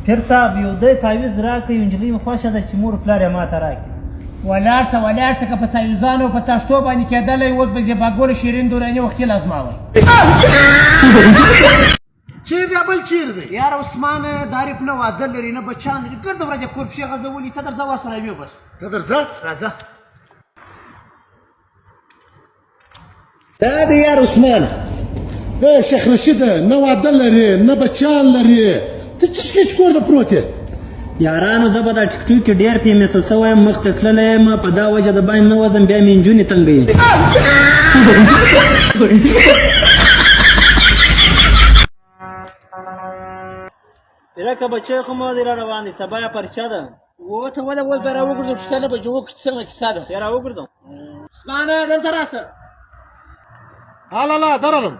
پیر صاحب یو دی تعویض راکړه یو نجلۍ مې خوښه ده چې مور پلار یې ماته راکړي. ولاړ شه که په تعویضانو په څښتو باندې کېدلی اوس به زیباګل شیرین دوراني وختي لازماوی. چیر دی بل چیر دی؟ یار عثمان دارف نه واده لري نه بچان لري ګرده ورځې کور پښې غځولي ته درځه ورسره یو بس ته درځه راځه. دا دی یار عثمان. شیخ رشید نه واده لري نه بچان لري ته چشکش کور د پروت یې. یارانو زه به دا ټیکټوک کې ډېر فیمس سوی یم مخ ته تللی یم په دا وجه د باندې نه وځم بیا مې نجونې تنګوي. پیره که بچی خو مو دې را روان دي سبا یې پرچه ده و ته ولې اوس به راوګرځو کیسه نه به جوړ کړو څنګه کیسه ده. یا راوګرځم عثمانه دلته راسه. لا درغلم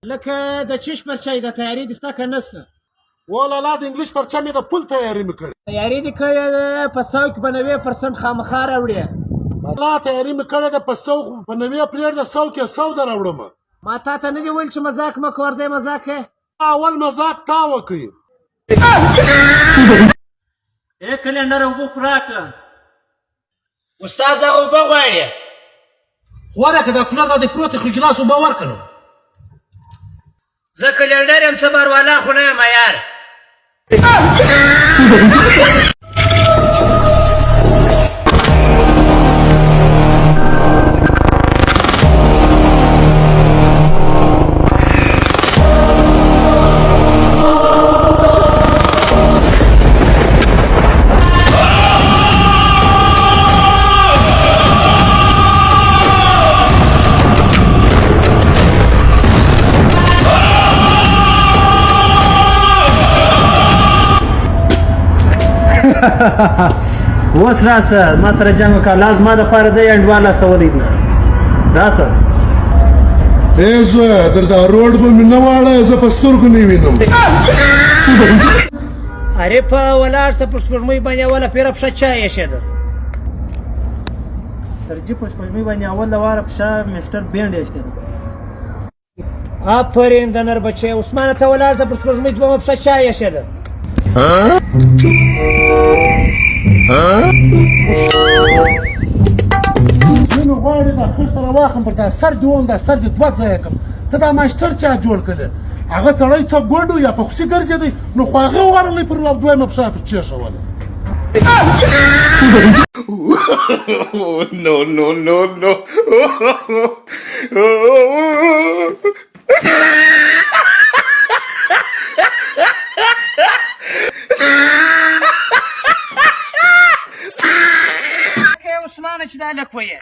لکه د چش پرچه د تیاري دې ستا که نسته ولا د انګلیش پرچه مې د پل تیاري مې کړې. تیاري دې کړې په 100 کې به 90% خامخا راوړې. لا تیاري مې کړې ده په 100 په 90 پرېږده 100 کې 100 در راوړم. ما تا ته نه دي ویل چې مذاق مه کوه ورځئ مذاق کوې. اول مذاق تا وکړي. ای کلنډر اوبه خو راکړه. استاد هغه اوبه غواړي. خواره که دا کولر دا دې پروت خو ګیلاس اوبه ورکړو. زه کلنډر یم څه باروالا خو نه یم یار. اوس راسه ما سره جنګ وکړه لاس ما دپاره دی انډوال استولی دي راسه. ای زویه در دا روډ به مې نه واړه زه په سترګو نه وینم. عارفه ولاړ شه پر سپوږمۍ باندې اوله پیره پښه چا ایښې ده. ترجیح په سپوږمۍ باندې اوله واره پښه میسټر بینډ ایښې ده. آفرین د نر بچی عثمانه ته ولاړ شه پر سپوږمۍ دومه پښه چا ایښې ده. نو غواړې دا خښ سره واخلم پر دا سر دې وم دا سر دې دوه ځایه کړم. ته دا ماشټر چا جوړ کړی هغه سړی څه ګوډ یا په خوشي ګرځېدی نو خو هغه ورغلی پر دویمه پښه په چېښوله. No. عثمانه چې دا لک ویې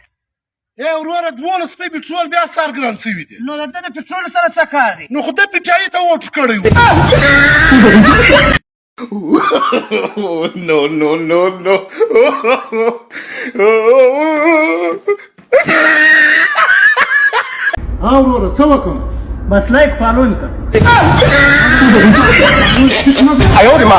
ای وروره 12 سپۍ پټرول بیا سر ګران شوي دي. نو د ده د پټرول سره څه کار دی؟ نو خو ده پټایي ته ووټ کړی و. No. وروره څه وکړم؟ بس لایک فالو مې کړ.哎呦我的妈！